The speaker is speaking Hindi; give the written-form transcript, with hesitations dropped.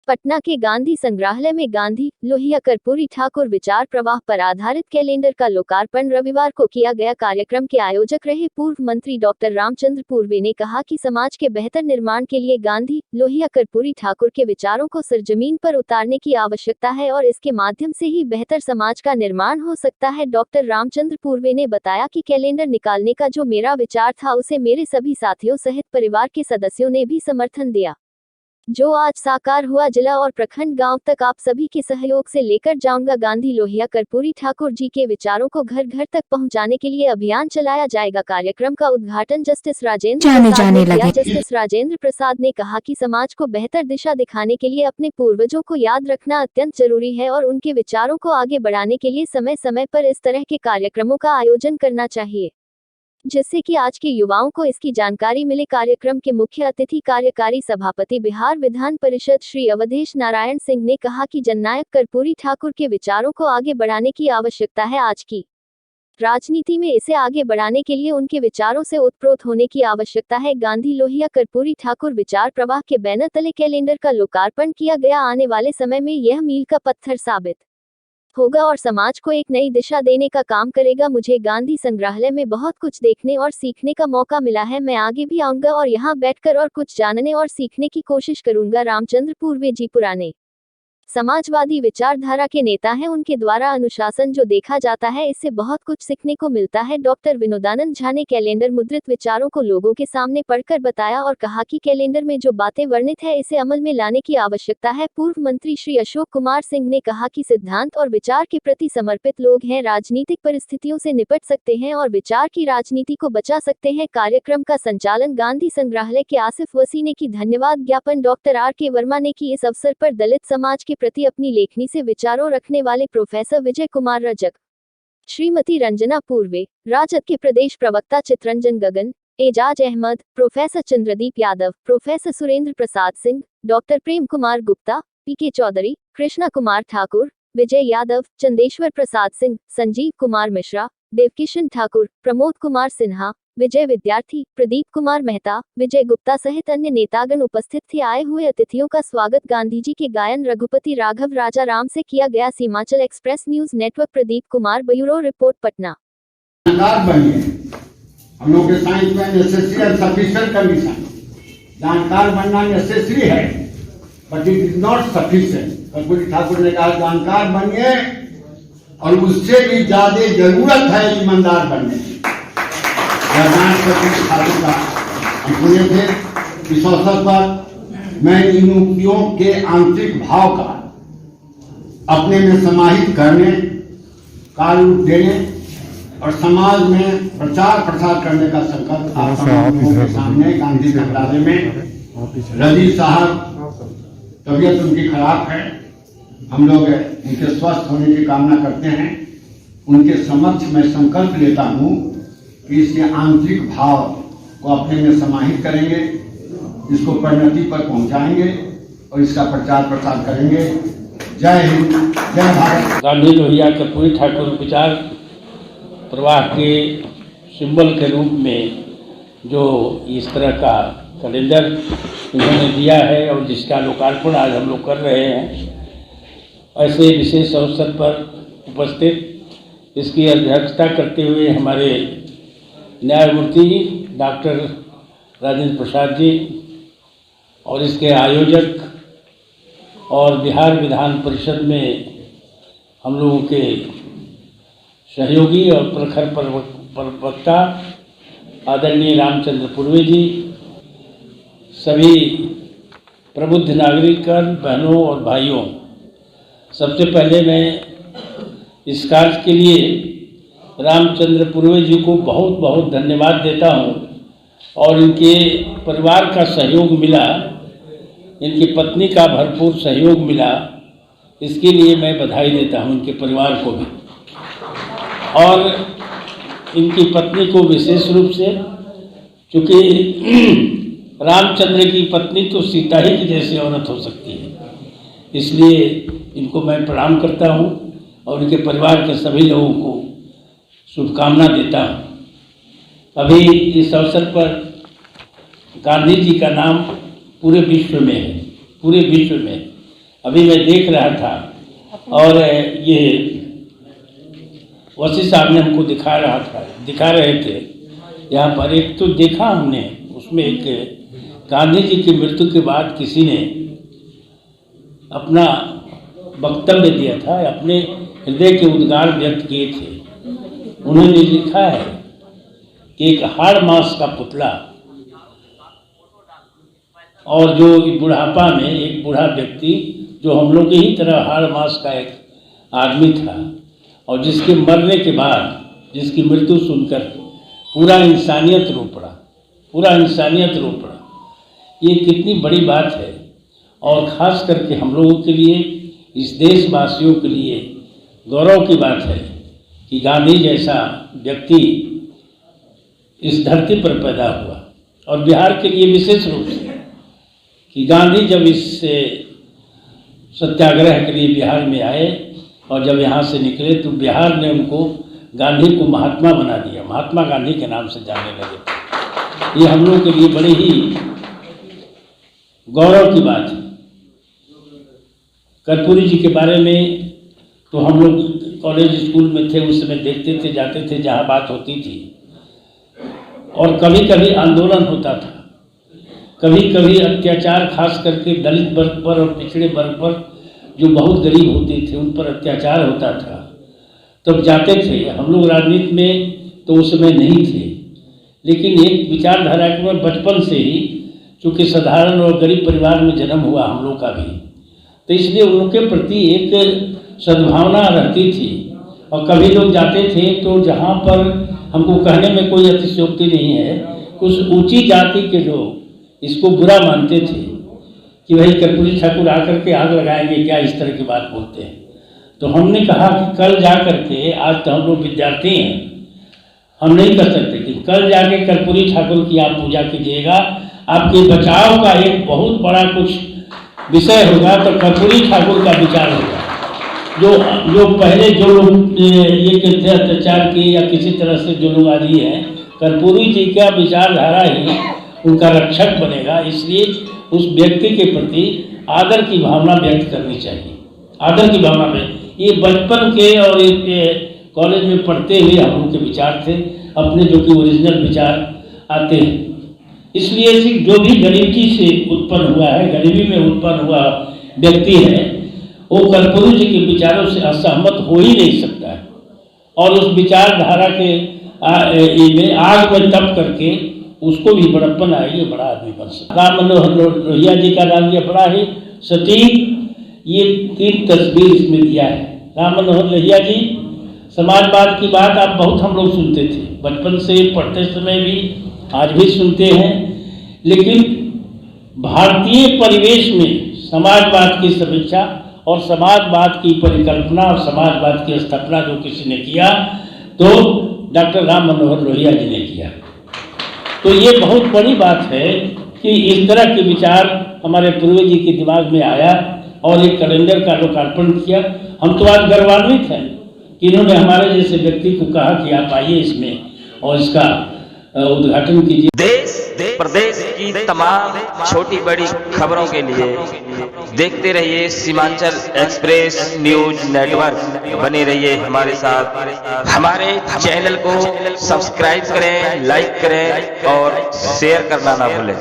पटना के गांधी संग्रहालय में गांधी लोहिया कर्पूरी ठाकुर विचार प्रवाह पर आधारित कैलेंडर का लोकार्पण रविवार को किया गया। कार्यक्रम के आयोजक रहे पूर्व मंत्री डॉक्टर रामचंद्र पूर्वे ने कहा कि समाज के बेहतर निर्माण के लिए गांधी लोहिया कर्पूरी ठाकुर के विचारों को सरजमीन पर उतारने की आवश्यकता है और इसके माध्यम से ही बेहतर समाज का निर्माण हो सकता है। डॉक्टर रामचंद्र पूर्वे ने बताया कि कैलेंडर निकालने का जो मेरा विचार था उसे मेरे सभी साथियों सहित परिवार के सदस्यों ने भी समर्थन दिया, जो आज साकार हुआ। जिला और प्रखंड गांव तक आप सभी के सहयोग से लेकर जाऊंगा। गांधी लोहिया कर्पूरी ठाकुर जी के विचारों को घर घर तक पहुंचाने के लिए अभियान चलाया जाएगा। कार्यक्रम का उद्घाटन जस्टिस राजेंद्र प्रसाद ने कहा कि समाज को बेहतर दिशा दिखाने के लिए अपने पूर्वजों को याद रखना अत्यंत जरूरी है और उनके विचारों को आगे बढ़ाने के लिए समय समय पर इस तरह के कार्यक्रमों का आयोजन करना चाहिए, जिससे कि आज के युवाओं को इसकी जानकारी मिले। कार्यक्रम के मुख्य अतिथि कार्यकारी सभापति बिहार विधान परिषद श्री अवधेश नारायण सिंह ने कहा कि जननायक कर्पूरी ठाकुर के विचारों को आगे बढ़ाने की आवश्यकता है। आज की राजनीति में इसे आगे बढ़ाने के लिए उनके विचारों से ओतप्रोत होने की आवश्यकता है। गांधी लोहिया कर्पूरी ठाकुर विचार प्रवाह के बैनर तले कैलेंडर का लोकार्पण किया गया। आने वाले समय में यह मील का पत्थर साबित होगा और समाज को एक नई दिशा देने का काम करेगा। मुझे गांधी संग्रहालय में बहुत कुछ देखने और सीखने का मौका मिला है। मैं आगे भी आऊंगा और यहां बैठकर और कुछ जानने और सीखने की कोशिश करूंगा। रामचंद्र पूर्वे जी पुराने समाजवादी विचारधारा के नेता हैं। उनके द्वारा अनुशासन जो देखा जाता है, इससे बहुत कुछ सीखने को मिलता है। डॉक्टर विनोदानंद झा ने कैलेंडर मुद्रित विचारों को लोगों के सामने पढ़कर बताया और कहा कि कैलेंडर में जो बातें वर्णित है इसे अमल में लाने की आवश्यकता है। पूर्व मंत्री श्री अशोक कुमार सिंह ने कहा कि सिद्धांत और विचार के प्रति समर्पित लोग हैं, राजनीतिक परिस्थितियों से निपट सकते हैं और विचार की राजनीति को बचा सकते हैं। कार्यक्रम का संचालन गांधी संग्रहालय के आसिफ वसी ने की। धन्यवाद ज्ञापन डॉक्टर RK वर्मा ने की। इस अवसर पर दलित समाज के प्रति अपनी लेखनी से विचारों रखने वाले प्रोफेसर विजय कुमार रजक, श्रीमती रंजना पूर्वे, राजद के प्रदेश प्रवक्ता चित्रंजन गगन, Ejaz Ahmad, professor Chandradeep Yadav, professor Surendra Prasad Singh, doctor Prem Kumar Gupta, PK Chaudhary, Krishna Kumar Thakur, Vijay Yadav, Chandeshwar Prasad Singh, Sanjeev Kumar Mishra, Devkishan Thakur, Pramod Kumar Sinha, विजय विद्यार्थी, प्रदीप कुमार मेहता, विजय गुप्ता सहित अन्य नेतागण उपस्थित थे। आए हुए अतिथियों का स्वागत गांधी जी के गायन रघुपति राघव राजा राम से किया गया। Seemanchal express news network Pradeep Kumar, bureau report, Patna. हम लोग के साइंस में नेसेसरी एंड सफिशिएंट कंडीशन, जानकार बनना नेसेसरी है but it is not sufficient. Karpoori Thakur ने कहा जानकार बनिए और उससे भी ज्यादा जरूरत है ईमानदार बनने की। हम सुने थे इस अवसर पर मैं इन उक्तियों के आंतरिक भाव का अपने में समाहित करने, कार्य रूप देने और समाज में प्रचार प्रसार करने का संकल्प आप लोगों के सामने गांधी संग्रहालय में। रजी साहब तबीयत उनकी खराब है, हम लोग उनके स्वस्थ होने की कामना करते हैं। उनके समक्ष मैं संकल्प लेता हूं कि इसके आंतरिक भाव को अपने में समाहित करेंगे, इसको परिणति पर पहुंचाएंगे और इसका प्रचार प्रसार करेंगे। जय हिंद, जय भारत। गांधी लोहिया कर्पूरी ठाकुर विचार प्रवाह के सिंबल के रूप में जो इस तरह का कैलेंडर इन्होंने दिया है और जिसका लोकार्पण आज हम लोग कर रहे हैं, ऐसे विशेष अवसर पर उपस्थित इसकी अध्यक्षता करते हुए हमारे न्यायमूर्ति डॉक्टर राजेंद्र प्रसाद जी और इसके आयोजक और बिहार विधान परिषद में हम लोगों के सहयोगी और प्रखर प्रवक्ता आदरणीय रामचंद्र पूर्वे जी, सभी प्रबुद्ध नागरिकगण, बहनों और भाइयों, सबसे पहले मैं इस कार्य के लिए रामचंद्र पूर्वे जी को बहुत बहुत धन्यवाद देता हूं और इनके परिवार का सहयोग मिला, इनकी पत्नी का भरपूर सहयोग मिला, इसके लिए मैं बधाई देता हूं इनके परिवार को भी और इनकी पत्नी को विशेष रूप से, क्योंकि रामचंद्र की पत्नी तो सीता ही की जैसी औरत हो सकती है, इसलिए इनको मैं प्रणाम करता हूं और इनके परिवार के सभी लोगों को शुभकामना देता हूँ। अभी इस अवसर पर गांधी जी का नाम पूरे विश्व में है, पूरे विश्व में अभी मैं देख रहा था और ये वसी साहब ने हमको दिखा रहे थे यहाँ पर। एक तो देखा हमने उसमें एक गांधी जी की मृत्यु के बाद किसी ने अपना वक्तव्य दिया था, अपने हृदय के उद्गार व्यक्त किए थे। उन्होंने लिखा है कि एक हाड़ मास का पुतला, और जो बुढ़ापा में एक बूढ़ा व्यक्ति जो हम लोग ही तरह हाड़ मास का एक आदमी था, और जिसके मरने के बाद, जिसकी मृत्यु सुनकर पूरा इंसानियत रो पड़ा, पूरा इंसानियत रो पड़ा। ये कितनी बड़ी बात है, और ख़ास करके हम लोगों के लिए, इस देशवासियों के लिए गौरव की बात है कि गांधी जैसा व्यक्ति इस धरती पर पैदा हुआ। और बिहार के लिए विशेष रूप से कि गांधी जब इस सत्याग्रह के लिए बिहार में आए और जब यहाँ से निकले तो बिहार ने उनको, गांधी को महात्मा बना दिया, महात्मा गांधी के नाम से जाने लगे। ये हम लोग के लिए बड़े ही गौरव की बात है। कर्पूरी जी के बारे में तो हम लोग कॉलेज स्कूल में थे, उस समय देखते थे, जाते थे जहाँ बात होती थी, और कभी कभी आंदोलन होता था, कभी कभी अत्याचार, खास करके दलित वर्ग पर और पिछड़े वर्ग पर, जो बहुत गरीब होते थे उन पर अत्याचार होता था, तब जाते थे हम लोग। राजनीति में तो उस समय नहीं थे, लेकिन एक विचारधारा में बचपन से ही, चूँकि साधारण और गरीब परिवार में जन्म हुआ हम लोग का भी, तो इसलिए उनके प्रति एक सद्भावना रहती थी। और कभी लोग जाते थे तो जहाँ पर, हमको कहने में कोई अतिशयोक्ति नहीं है, कुछ ऊंची जाति के लोग इसको बुरा मानते थे कि भाई कर्पूरी ठाकुर आकर के आग लगाएंगे क्या, इस तरह की बात बोलते हैं। तो हमने कहा कि कल जा करके, आज तो हम लोग विद्यार्थी हैं, हम नहीं कर सकते, कि कल जाके कर्पूरी ठाकुर की आप पूजा कीजिएगा, आपके बचाव का एक बहुत बड़ा कुछ विषय होगा तो कर्पूरी ठाकुर का विचार होगा। जो पहले जो लोग ये कहते अत्याचार किए या किसी तरह से जो लोग आदि हैं, कर्पूरी जी का विचारधारा ही उनका रक्षक बनेगा। इसलिए उस व्यक्ति के प्रति आदर की भावना व्यक्त करनी चाहिए, आदर की भावना में। ये बचपन के और कॉलेज में पढ़ते हुए हम लोग के विचार थे अपने, जो कि ओरिजिनल विचार आते हैं। इसलिए जो भी गरीबी से उत्पन्न हुआ है, गरीबी में उत्पन्न हुआ व्यक्ति है, वो कर्पूरी जी के विचारों से असहमत हो ही नहीं सकता है, और उस विचारधारा के में आग में तप करके उसको भी बड़प्पन आएगी, बड़ा आदमी बन सकता। राम मनोहर लोहिया जी का नाम ये बड़ा ही सटीक, ये 3 तस्वीर इसमें दिया है। राम मनोहर लोहिया जी, समाजवाद की बात आप बहुत हम लोग सुनते थे, बचपन से पढ़ते समय भी, आज भी सुनते हैं, लेकिन भारतीय परिवेश में समाजवाद की समीक्षा और समाजवाद की परिकल्पना और समाजवाद की स्थापना जो किसी ने किया तो डॉक्टर राम मनोहर लोहिया जी ने किया। तो ये बहुत बड़ी बात है कि इस तरह के विचार हमारे पूर्वज जी के दिमाग में आया और एक कैलेंडर का लोकार्पण किया। हम तो आज गौरवान्वित हैं कि इन्होंने हमारे जैसे व्यक्ति को कहा कि आप आइए इसमें और इसका उद्घाटन कीजिए। देश प्रदेश की तमाम छोटी बड़ी खबरों के लिए देखते रहिए सीमांचल एक्सप्रेस न्यूज नेटवर्क। बने रहिए हमारे साथ, हमारे चैनल को सब्सक्राइब करें, लाइक करें और शेयर करना ना भूलें।